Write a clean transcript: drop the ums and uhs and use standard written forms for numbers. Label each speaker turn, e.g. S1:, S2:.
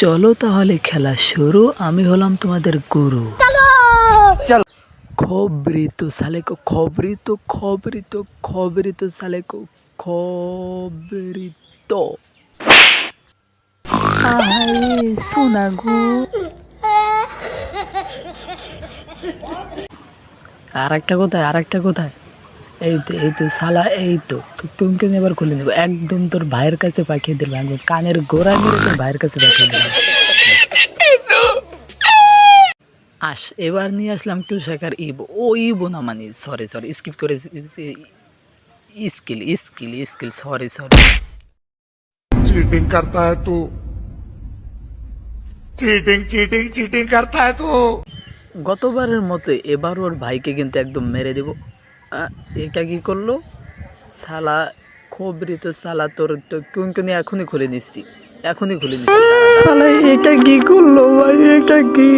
S1: চলো তাহলে খেলা শুরু। আমি হলাম তোমাদের গুরু। খবরি তো সালে কো খবরি তো সালে কো খবরি তো আহারে সোনা গো। আর একটা কোথায় এই তো শালা, এই তো টুমকে এবার খুলে নেবো একদম, তোর ভাইয়ের কাছে পাঠিয়ে দিলাম, একদম কানের গোড়া মেরে তোর ভাইয়ের কাছে পাঠিয়ে দিলাম। এবার নিয়ে আসলাম টু শেখার ইবো। ইবো না, মানে সরি স্কিপ করে, স্কিল সরি।
S2: चीटिंग करता है तू। चीटिंग करता है तू।
S1: গতবারের মতো এবার ওর ভাইকে কিন্তু একদম মেরে দেবো। এটা কি করলো শালা? খবরি তো শালা, তোর তো টুনটুনি এখনই খুলে নিচ্ছি। শালা এটা কি করলো ভাই, এটা কি?